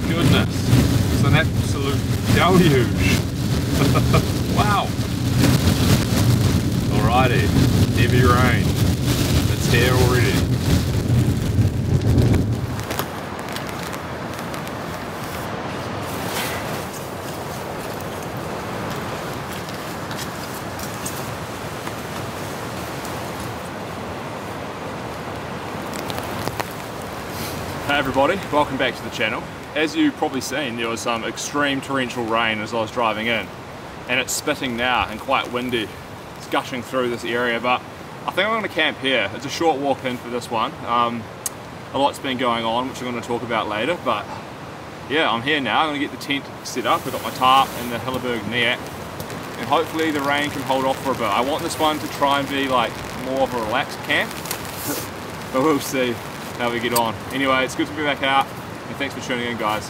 goodness, it's an absolute deluge. Wow. Alrighty, heavy rain. It's here already. Hey everybody, welcome back to the channel. As you've probably seen, there was some extreme torrential rain as I was driving in, and it's spitting now and quite windy. It's gushing through this area, but I think I'm going to camp here. It's a short walk in for this one. A lot's been going on, which I'm going to talk about later, but yeah, I'm here now. I'm going to get the tent set up. I've got my tarp and the Hilleberg net, and hopefully the rain can hold off for a bit. I want this one to try and be like more of a relaxed camp, but we'll see how we get on. Anyway, it's good to be back out, and thanks for tuning in, guys.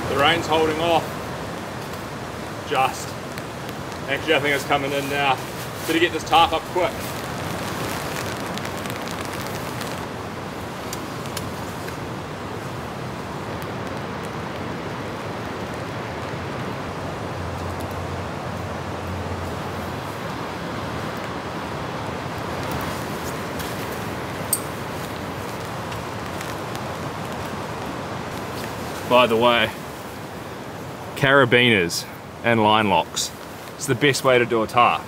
The rain's holding off, just. Actually, I think it's coming in now. Better get this tarp up quick. By the way, carabiners and line locks. It's the best way to do a tarp.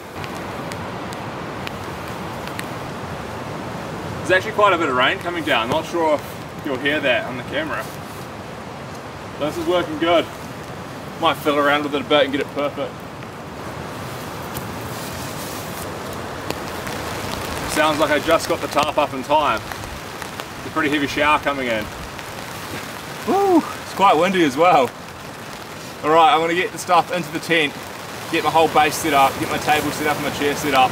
There's actually quite a bit of rain coming down. Not sure if you'll hear that on the camera. This is working good. Might fiddle around with it a bit and get it perfect. Sounds like I just got the tarp up in time. It's a pretty heavy shower coming in. Woo! It's quite windy as well. Alright, I'm going to get the stuff into the tent, get my whole base set up, get my table set up and my chair set up,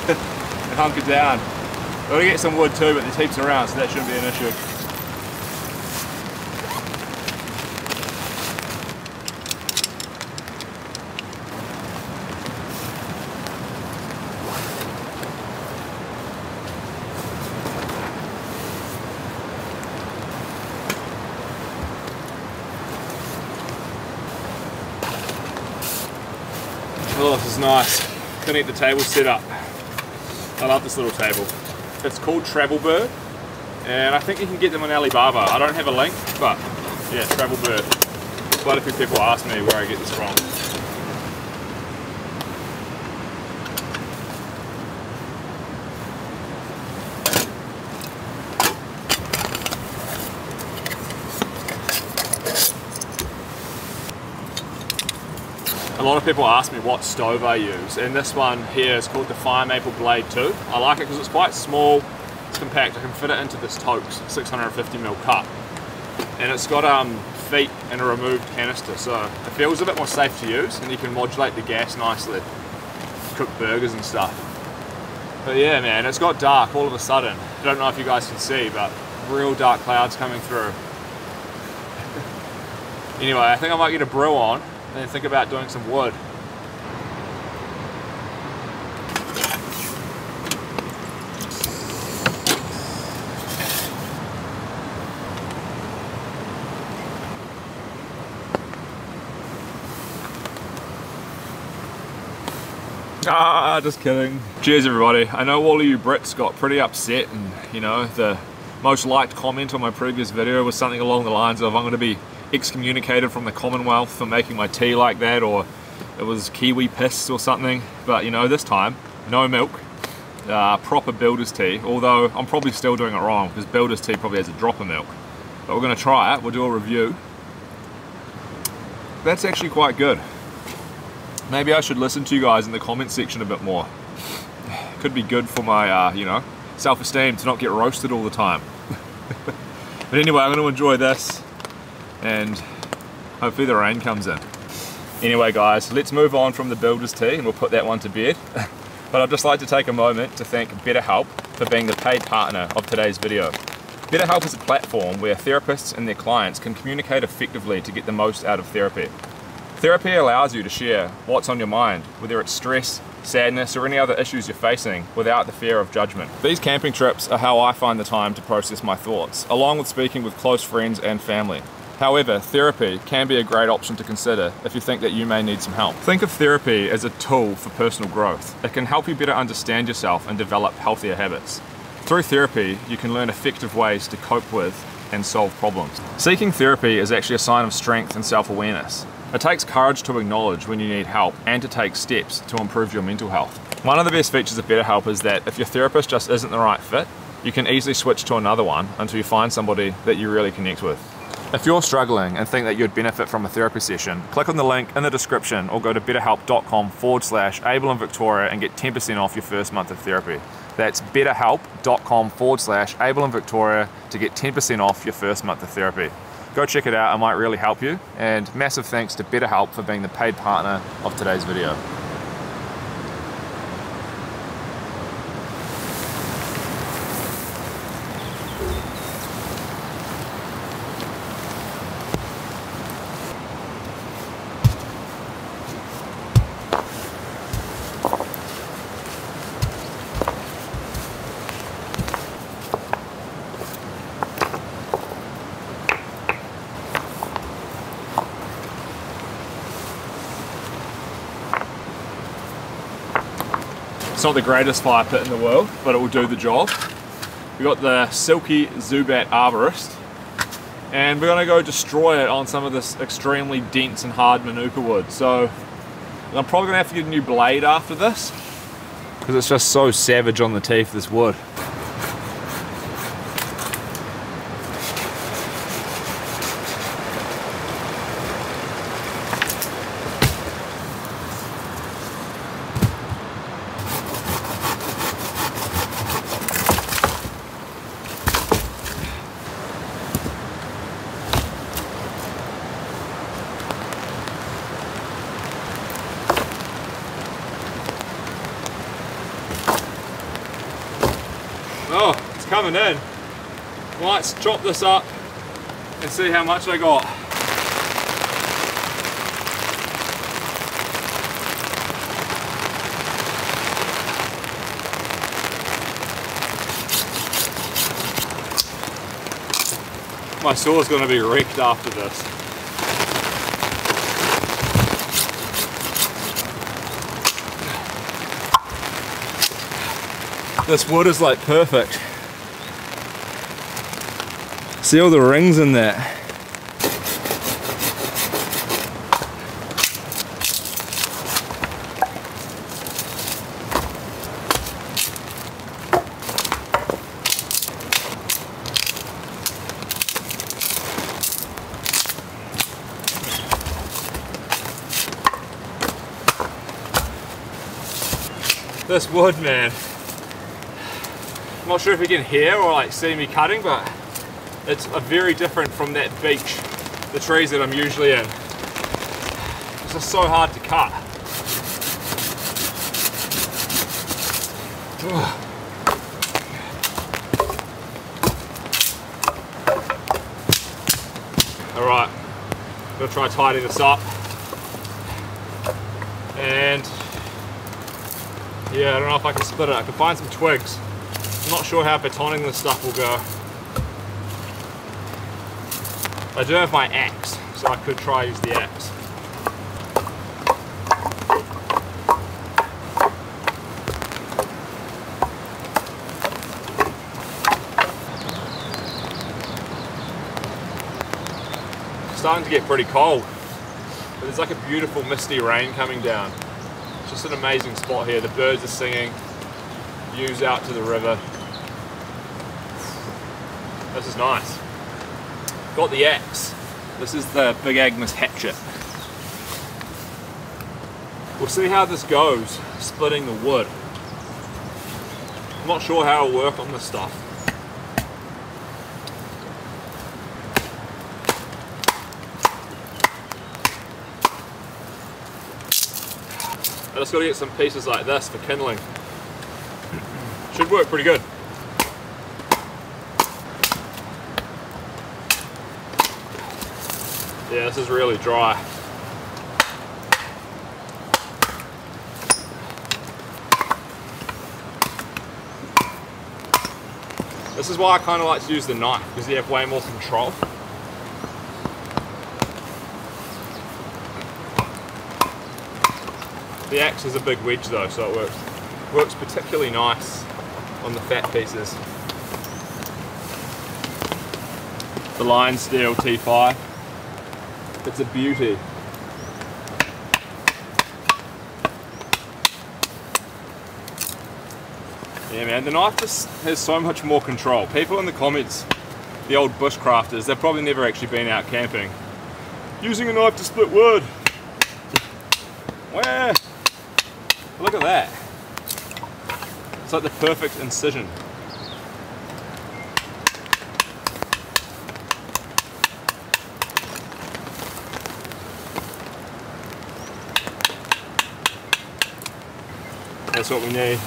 and hunker down. I'm going to get some wood too, but there's heaps around, so that shouldn't be an issue. Oh, this is nice. Gonna get the table set up. I love this little table. It's called Travel Bird, and I think you can get them on Alibaba. I don't have a link, but yeah, Travel Bird. Quite a few people ask me where I get this from. A lot of people ask me what stove I use, and this one here is called the Fire Maple Blade 2. I like it because it's quite small, it's compact. I can fit it into this Toke's 650ml cup, and it's got feet and a removed canister, so it feels a bit more safe to use, and you can modulate the gas nicely, cook burgers and stuff. But yeah, man, it's got dark all of a sudden. I don't know if you guys can see, but real dark clouds coming through. Anyway, I think I might get a brew on and then think about doing some wood. Ah, just kidding. Cheers everybody. I know all of you Brits got pretty upset, and you know, the most liked comment on my previous video was something along the lines of I'm going to be excommunicated from the Commonwealth for making my tea like that, or it was kiwi piss or something. But you know, this time, no milk, proper builder's tea, although I'm probably still doing it wrong because builder's tea probably has a drop of milk. But we're going to try it, we'll do a review. That's actually quite good. Maybe I should listen to you guys in the comment section a bit more. Could be good for my, you know, self-esteem to not get roasted all the time. But anyway, I'm going to enjoy this and hopefully the rain comes in. Anyway guys, let's move on from the builder's tea and we'll put that one to bed. But I'd just like to take a moment to thank BetterHelp for being the paid partner of today's video. BetterHelp is a platform where therapists and their clients can communicate effectively to get the most out of therapy. Therapy allows you to share what's on your mind, whether it's stress, sadness, or any other issues you're facing, without the fear of judgment. These camping trips are how I find the time to process my thoughts, along with speaking with close friends and family. However, therapy can be a great option to consider if you think that you may need some help. Think of therapy as a tool for personal growth. It can help you better understand yourself and develop healthier habits. Through therapy, you can learn effective ways to cope with and solve problems. Seeking therapy is actually a sign of strength and self-awareness. It takes courage to acknowledge when you need help and to take steps to improve your mental health. One of the best features of BetterHelp is that if your therapist just isn't the right fit, you can easily switch to another one until you find somebody that you really connect with. If you're struggling and think that you'd benefit from a therapy session, click on the link in the description or go to betterhelp.com/AbleInVictoria and get 10% off your first month of therapy. That's betterhelp.com/AbleInVictoria to get 10% off your first month of therapy. Go check it out, it might really help you. And massive thanks to BetterHelp for being the paid partner of today's video. It's not the greatest fire pit in the world, but it will do the job. We've got the Silky Zubat Arborist, and we're going to go destroy it on some of this extremely dense and hard manuka wood. So I'm probably going to have to get a new blade after this, because it's just so savage on the teeth, this wood. Oh, it's coming in. Let's chop this up and see how much I got. My saw's going to be wrecked after this. This wood is like perfect. See all the rings in that? This wood, man. I'm not sure if you can hear or like see me cutting, but it's very different from that beach, the trees that I'm usually in. It's just so hard to cut. Alright, I'm going to try tidying this up. And yeah, I don't know if I can split it. I can find some twigs. I'm not sure how betoning this stuff will go. I do have my axe, so I could try use the axe. It's starting to get pretty cold, but there's like a beautiful misty rain coming down. It's just an amazing spot here. The birds are singing, views out to the river. This is nice. Got the axe. This is the Big Agnes hatchet. We'll see how this goes, splitting the wood. I'm not sure how it'll work on this stuff. I just got to get some pieces like this for kindling. Should work pretty good. Yeah, this is really dry. This is why I kind of like to use the knife, because you have way more control. The axe is a big wedge though, so it works particularly nice on the fat pieces. The line steel T5, it's a beauty. Yeah man, the knife just has so much more control. People in the comments, the old bushcrafters, they've probably never actually been out camping. Using a knife to split wood. Where? Look at that. It's like the perfect incision. That's what we need.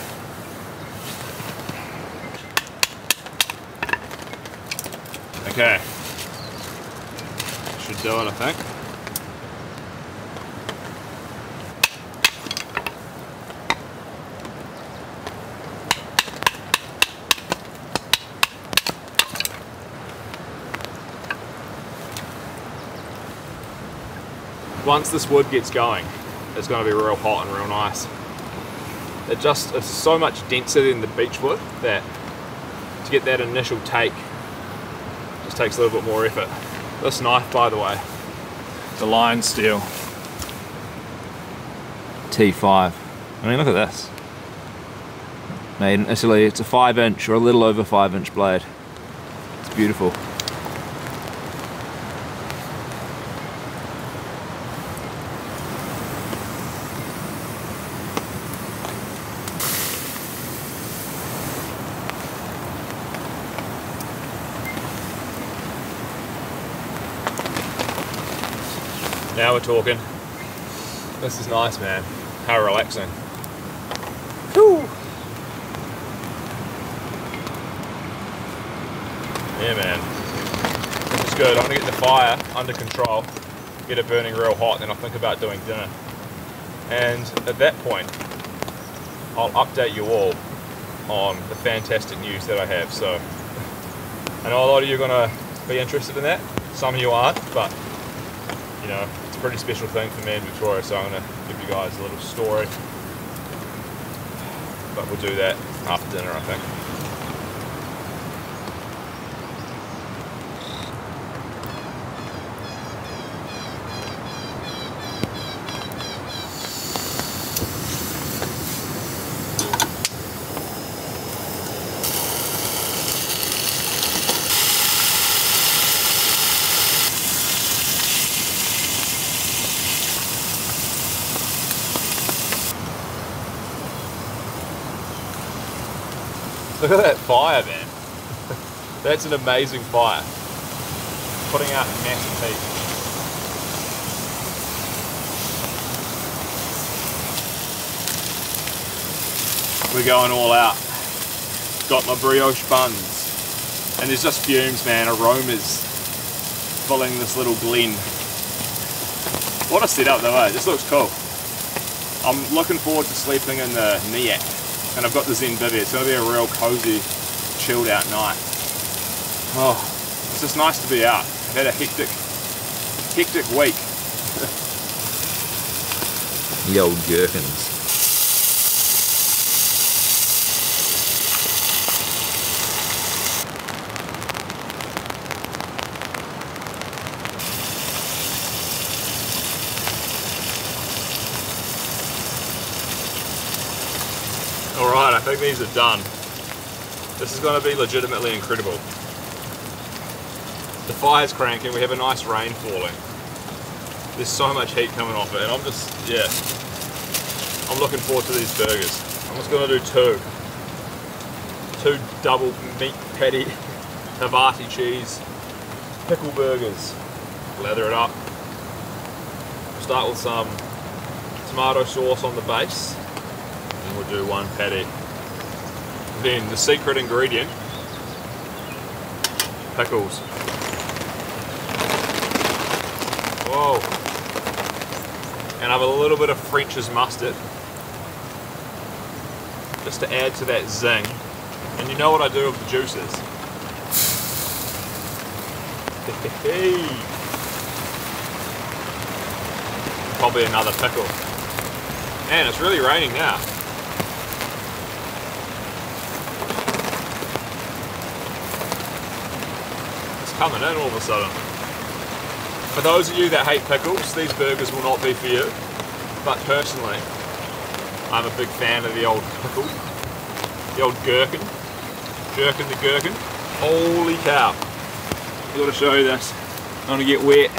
Okay. Should do it, I think. Once this wood gets going, it's going to be real hot and real nice. It's so much denser than the beech wood that to get that initial take just takes a little bit more effort. This knife, by the way, the line steel T5. I mean, look at this. Made in Italy. It's a 5-inch or a little over 5-inch blade. It's beautiful. Now we're talking. This is nice, man. How relaxing. Whew. Yeah, man. This is good. I'm gonna get the fire under control, get it burning real hot, then I'll think about doing dinner. And at that point, I'll update you all on the fantastic news that I have. So, I know a lot of you are gonna be interested in that. Some of you aren't, but you know, it's a pretty special thing for me in Victoria, so I'm going to give you guys a little story. But we'll do that after dinner, I think. Look at that fire, man. That's an amazing fire. Putting out massive heat. We're going all out. Got my brioche buns. And there's just fumes, man, aromas filling this little glen. What a setup though, eh? This looks cool. I'm looking forward to sleeping in the Niak. And I've got the Zen bivvy. It's going to be a real cozy, chilled out night. Oh, it's just nice to be out. I've had a hectic week. The old gherkins. Alright, I think these are done. This is going to be legitimately incredible. The fire's cranking, we have a nice rain falling. There's so much heat coming off it, and I'm looking forward to these burgers. I'm just going to do 2. 2 double meat patty Havarti cheese pickle burgers. Lather it up. Start with some tomato sauce on the base, and we'll do 1 patty. Then the secret ingredient, pickles. Whoa. And I have a little bit of French's mustard, just to add to that zing. And you know what I do with the juices. Probably another pickle. Man, it's really raining now. It's coming in all of a sudden. For those of you that hate pickles, these burgers will not be for you. But personally, I'm a big fan of the old pickle. The old gherkin. Jerkin the gherkin. Holy cow. I've got to show you this. I'm going to get wet.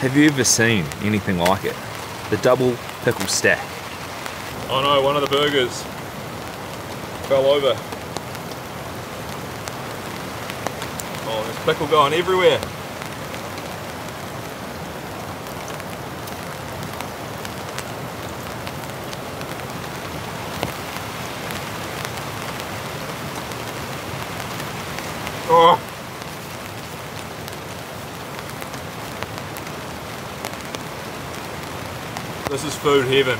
Have you ever seen anything like it? The double pickle stack. Oh no, one of the burgers fell over. Oh, there's pickle going everywhere. Oh. This is food heaven.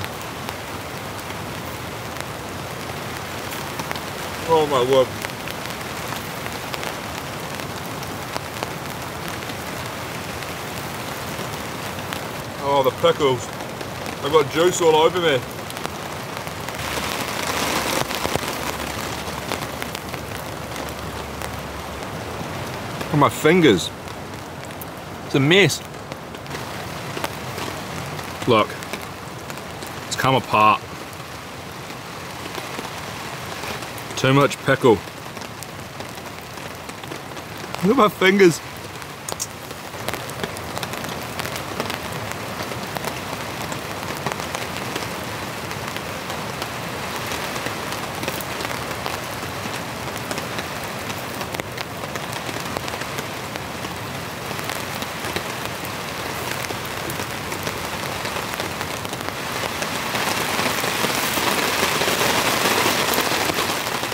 Oh my word. Oh, the pickles. I've got juice all over me. On my fingers. It's a mess. Look, it's come apart. Too much pickle. Look at my fingers.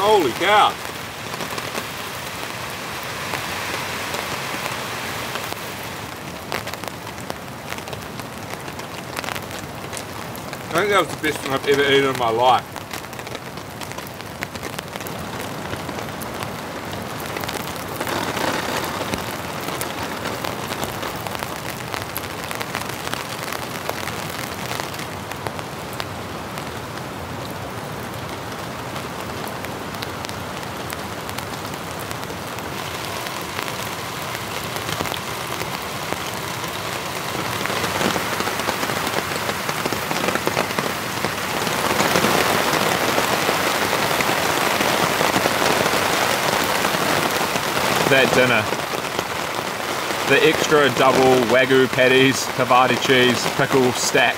Holy cow! I think that was the best thing I've ever eaten in my life. That dinner. The extra double Wagyu patties, Havarti cheese, pickle stack.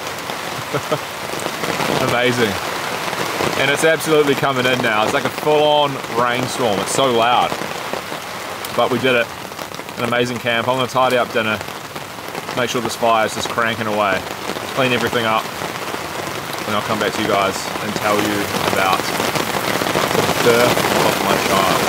Amazing. And it's absolutely coming in now. It's like a full-on rainstorm. It's so loud. But we did it. An amazing camp. I'm going to tidy up dinner. Make sure this fire is just cranking away. Clean everything up. And I'll come back to you guys and tell you about the birth of my child.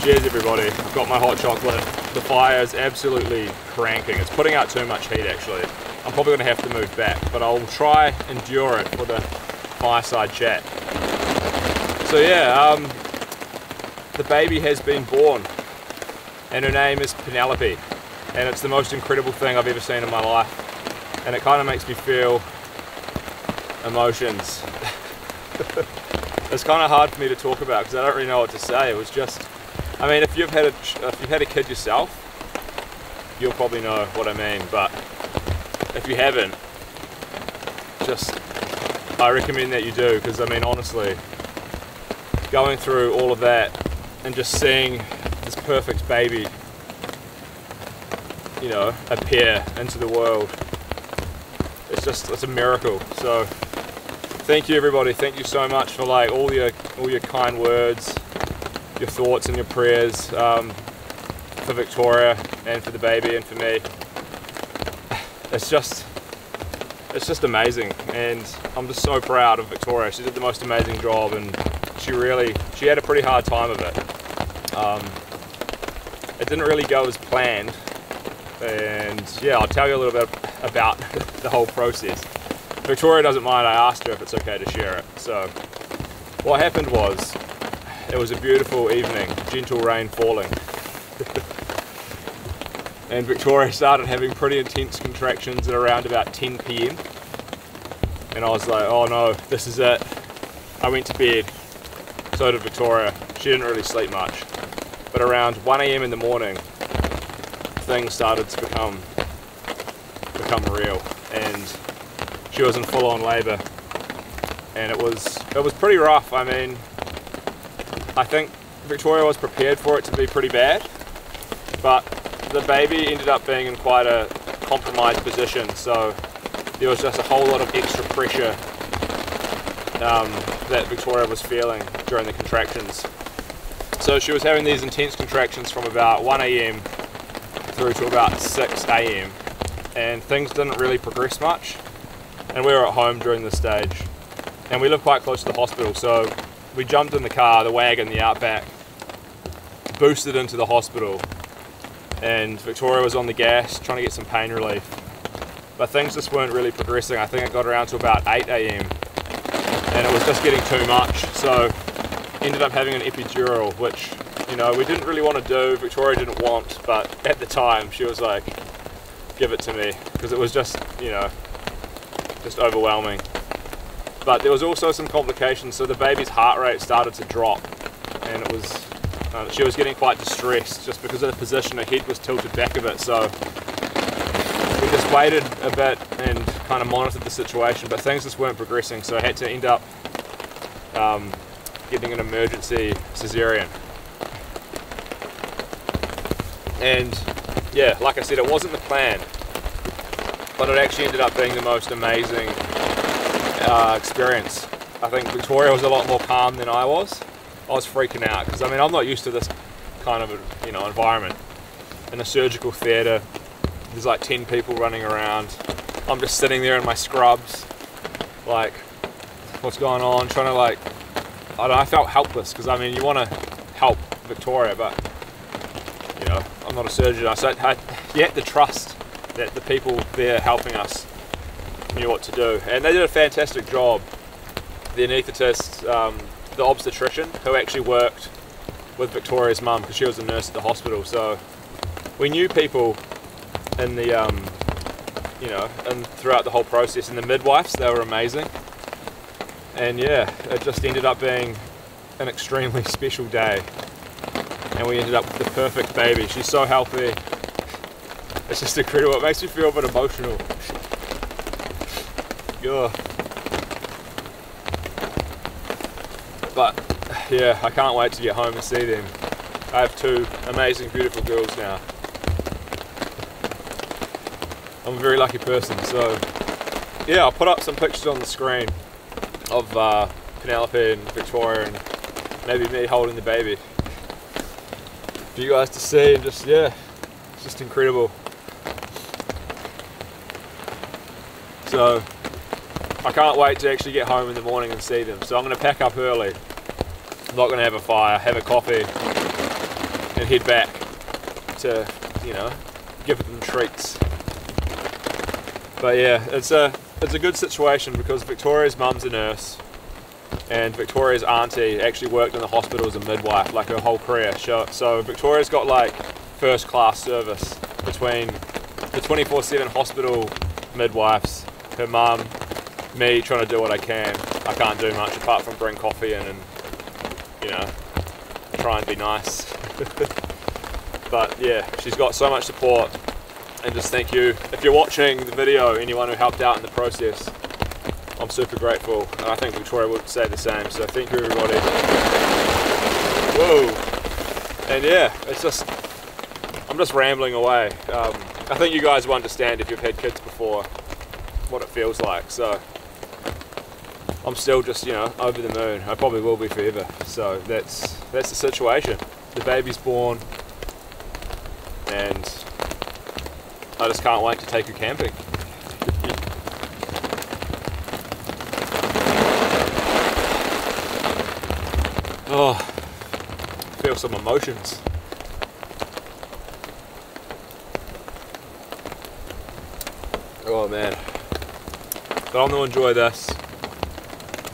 Cheers everybody, I've got my hot chocolate. The fire is absolutely cranking. It's putting out too much heat actually. I'm probably going to have to move back, but I'll try endure it for the fireside chat. So yeah, the baby has been born and her name is Penelope, and it's the most incredible thing I've ever seen in my life, and it kind of makes me feel emotions. It's kind of hard for me to talk about because I don't really know what to say. It was just, I mean, if you've had a kid yourself, you'll probably know what I mean. But if you haven't, just I recommend that you do, because I mean honestly, going through all of that and just seeing this perfect baby, you know, appear into the world, it's a miracle. So thank you everybody, thank you so much for like all your kind words, your thoughts and your prayers for Victoria and for the baby and for me. It's just amazing, and I'm just so proud of Victoria. She did the most amazing job, and she had a pretty hard time of it. It didn't really go as planned, and yeah, I'll tell you a little bit about the whole process. Victoria doesn't mind. I asked her if it's okay to share it. So what happened was, it was a beautiful evening, gentle rain falling, and Victoria started having pretty intense contractions at around about 10 PM, and I was like, oh no, this is it. I went to bed. So did Victoria. She didn't really sleep much, but around 1 AM in the morning, things started to become real, and she was in full-on labour, and it was pretty rough. I mean, I think Victoria was prepared for it to be pretty bad, but the baby ended up being in quite a compromised position, so there was just a whole lot of extra pressure that Victoria was feeling during the contractions. So she was having these intense contractions from about 1 AM through to about 6 AM, and things didn't really progress much, and we were at home during this stage, and we lived quite close to the hospital, so we jumped in the car, the wagon, the Outback, boosted into the hospital, and Victoria was on the gas trying to get some pain relief, but things just weren't really progressing. I think it got around to about 8 AM, and it was just getting too much, so ended up having an epidural, which, you know, we didn't really want to do, Victoria didn't want, but at the time she was like, give it to me, because it was just, you know, just overwhelming. But there was also some complications, so the baby's heart rate started to drop, and it was, she was getting quite distressed just because of the position. Her head was tilted back a bit, so we just waited a bit and kind of monitored the situation, but things just weren't progressing, so I had to end up getting an emergency cesarean. And yeah, like I said, it wasn't the plan, but it actually ended up being the most amazing experience. I think Victoria was a lot more calm than I was. I was freaking out because I mean I'm not used to this kind of a, you know, environment. In a surgical theatre, there's like 10 people running around. I'm just sitting there in my scrubs, like, what's going on? Trying to like, I don't know, I felt helpless because I mean you want to help Victoria, but you know I'm not a surgeon, so you have to trust that the people there helping us knew what to do, and they did a fantastic job. The anaesthetist, the obstetrician who actually worked with Victoria's mum, because she was a nurse at the hospital, so we knew people in the you know, and throughout the whole process, and the midwives, they were amazing. And yeah, it just ended up being an extremely special day, and we ended up with the perfect baby. She's so healthy, it's just incredible. It makes me feel a bit emotional. Yeah. But yeah, I can't wait to get home and see them. I have 2 amazing, beautiful girls now. I'm a very lucky person, so yeah, I'll put up some pictures on the screen of Penelope and Victoria, and maybe me holding the baby for you guys to see, and just, yeah, it's just incredible. So I can't wait to actually get home in the morning and see them. So I'm going to pack up early. I'm not going to have a fire, have a coffee, and head back to, you know, give them treats. But yeah, it's a good situation because Victoria's mum's a nurse, and Victoria's auntie actually worked in the hospital as a midwife, like her whole career. So Victoria's got like first class service between the 24/7 hospital midwives, her mum, me trying to do what I can. I can't do much apart from bring coffee in and, you know, try and be nice. But yeah, she's got so much support, and just thank you. If you're watching the video, anyone who helped out in the process, I'm super grateful, and I think Victoria would say the same, so thank you everybody. Whoa! And yeah, it's just, I'm just rambling away. I think you guys will understand if you've had kids before what it feels like, so I'm still just, you know, over the moon. I probably will be forever, so that's the situation. The baby's born, and I just can't wait to take her camping. Oh, feel some emotions. Oh man. But I'm gonna enjoy this.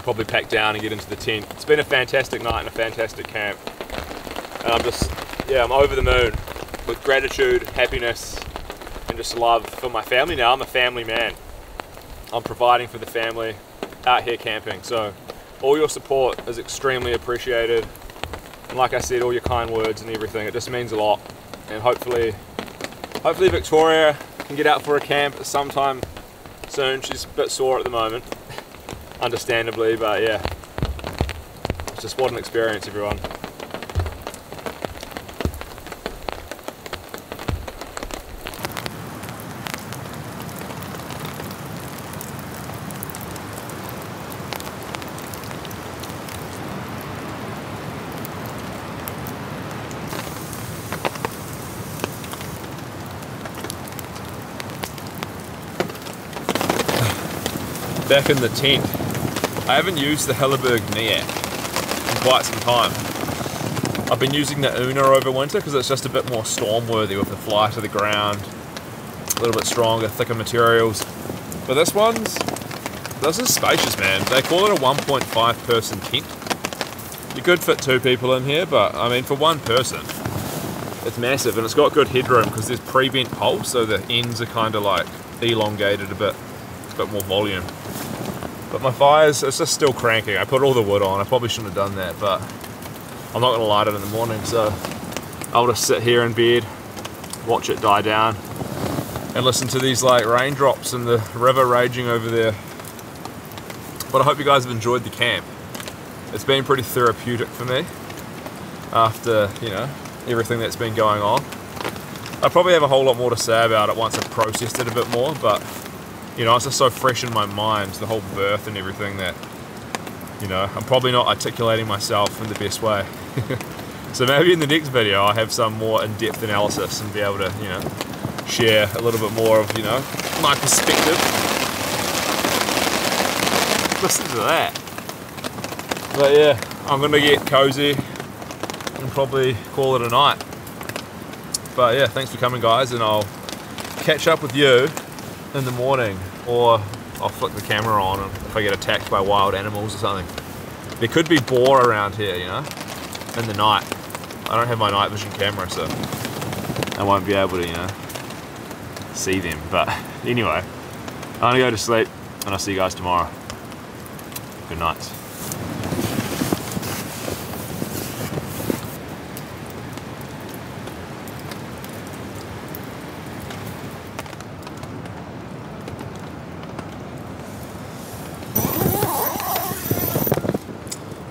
Probably pack down and get into the tent. It's been a fantastic night and a fantastic camp. And I'm just, yeah, I'm over the moon with gratitude, happiness, and just love for my family now. I'm a family man. I'm providing for the family out here camping. So all your support is extremely appreciated. And like I said, all your kind words and everything, it just means a lot. And hopefully Victoria can get out for a camp sometime soon. She's a bit sore at the moment, understandably, but yeah. It's just what an experience, everyone. Back in the tent. I haven't used the Helleberg Niat in quite some time. I've been using the Una over winter because it's just a bit more storm worthy with the fly to the ground, a little bit stronger, thicker materials. But this is spacious, man. They call it a 1.5 person tent. You could fit 2 people in here, but I mean for 1 person, it's massive, and it's got good headroom because there's pre-bent poles, so the ends are kind of like elongated a bit. It's got more volume. But my fire's, it's just still cranking. I put all the wood on. I probably shouldn't have done that, but I'm not going to light it in the morning, so I'll just sit here in bed, watch it die down, and listen to these like raindrops and the river raging over there. But I hope you guys have enjoyed the camp. It's been pretty therapeutic for me after, you know, everything that's been going on. I probably have a whole lot more to say about it once I've processed it a bit more, but you know, it's just so fresh in my mind, the whole birth and everything, that, you know, I'm probably not articulating myself in the best way. So maybe in the next video I'll have some more in-depth analysis and be able to, you know, share a little bit more of, you know, my perspective. Listen to that. But yeah, I'm gonna get cozy and probably call it a night. But yeah, thanks for coming guys, and I'll catch up with you in the morning, or I'll flick the camera on if I get attacked by wild animals or something. There could be boar around here, you know, in the night. I don't have my night vision camera, so I won't be able to, you know, see them. But anyway, I'm gonna go to sleep, and I'll see you guys tomorrow. Good night.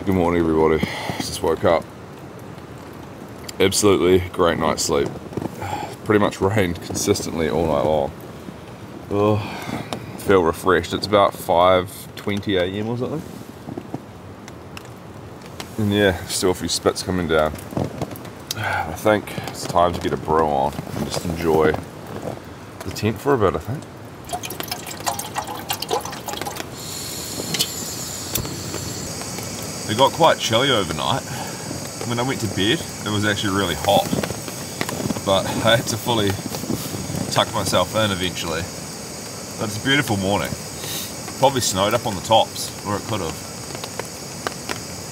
Good morning everybody, just woke up. Absolutely great night's sleep. Pretty much rained consistently all night long. Oh, feel refreshed. It's about 5:20 AM or something. And yeah, still a few spits coming down. I think it's time to get a brew on and just enjoy the tent for a bit, I think. It got quite chilly overnight. When I went to bed, it was actually really hot. But I had to fully tuck myself in eventually. But it's a beautiful morning. Probably snowed up on the tops, or it could have.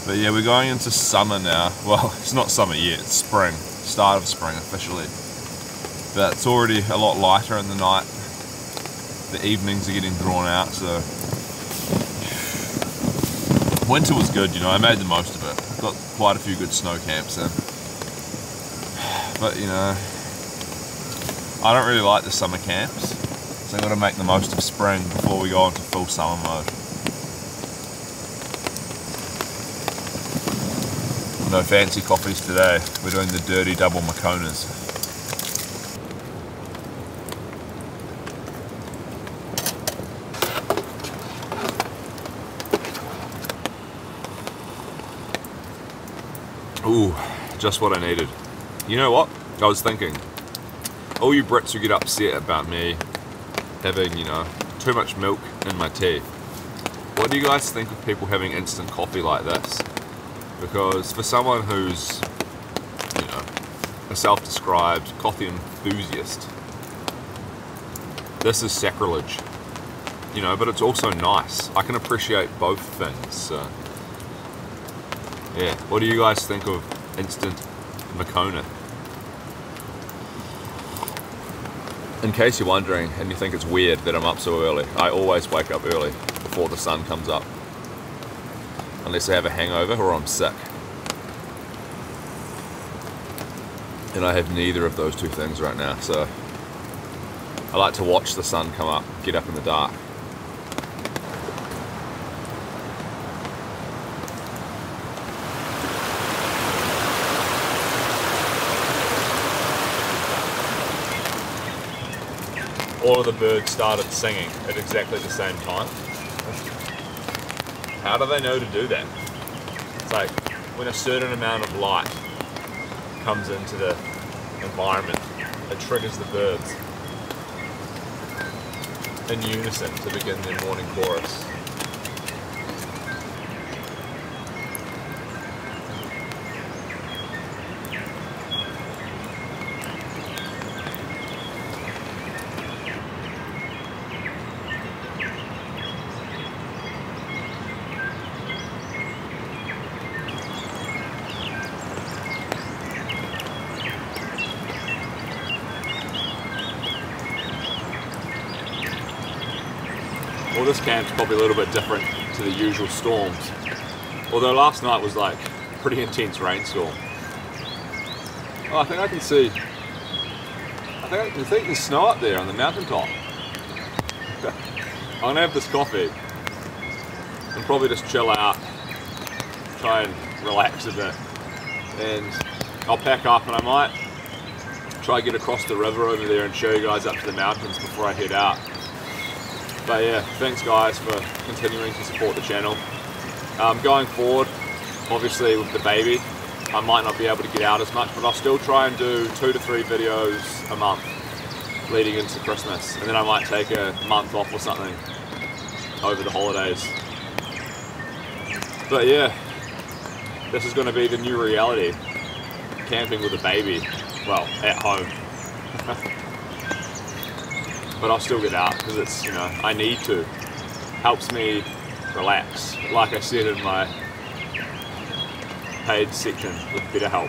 But yeah, we're going into summer now. Well, it's not summer yet, it's spring. Start of spring officially. But it's already a lot lighter in the night. The evenings are getting drawn out, so winter was good, you know, I made the most of it. Got quite a few good snow camps in. But, you know, I don't really like the summer camps, so I'm going to make the most of spring before we go into full summer mode. No fancy coffees today. We're doing the dirty double Mokonas. Ooh, just what I needed. You know what? I was thinking, all you Brits who get upset about me having, you know, too much milk in my tea, what do you guys think of people having instant coffee like this? Because for someone who's, you know, a self-described coffee enthusiast, this is sacrilege. You know, but it's also nice. I can appreciate both things, so. Yeah, what do you guys think of instant Mokona? In case you're wondering and you think it's weird that I'm up so early, I always wake up early before the sun comes up. Unless I have a hangover or I'm sick. And I have neither of those two things right now, so I like to watch the sun come up, get up in the dark. All of the birds started singing at exactly the same time. How do they know to do that? It's like when a certain amount of light comes into the environment, it triggers the birds in unison to begin their morning chorus. Well, this camp's probably a little bit different to the usual storms. Although last night was like a pretty intense rainstorm. Oh, I think I can see. I think there's snow up there on the mountaintop. I'm gonna have this coffee and probably just chill out, try and relax a bit, and I'll pack up and I might try to get across the river over there and show you guys up to the mountains before I head out. But yeah, thanks guys for continuing to support the channel. Going forward, obviously with the baby, I might not be able to get out as much, but I'll still try and do 2 to 3 videos a month leading into Christmas, and then I might take a month off or something over the holidays. But yeah, this is going to be the new reality, camping with a baby, well, at home. But I'll still get out because it's, you know, I need to. Helps me relax, like I said in my paid section with BetterHelp.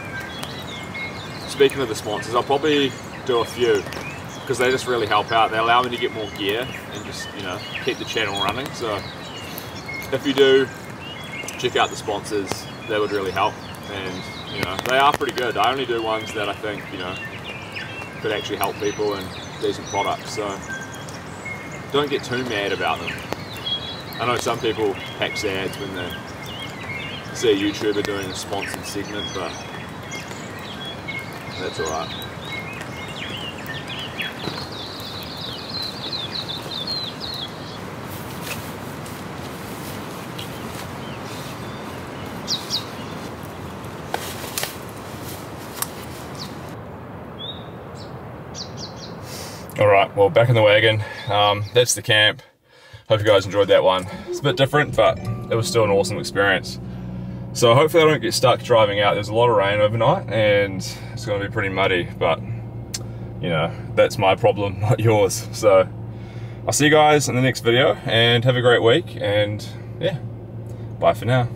Speaking of the sponsors, I'll probably do a few because they just really help out. They allow me to get more gear and just, you know, keep the channel running. So if you do check out the sponsors, they would really help. And, you know, they are pretty good. I only do ones that I think, you know, could actually help people and decent products, so don't get too mad about them. I know some people pack sads when they see a YouTuber doing a sponsored segment, but that's alright. Alright, well, back in the wagon. That's the camp. Hope you guys enjoyed that one. It's a bit different, but it was still an awesome experience. So hopefully I don't get stuck driving out. There's a lot of rain overnight and it's going to be pretty muddy, but you know, that's my problem, not yours. So I'll see you guys in the next video and have a great week, and yeah, bye for now.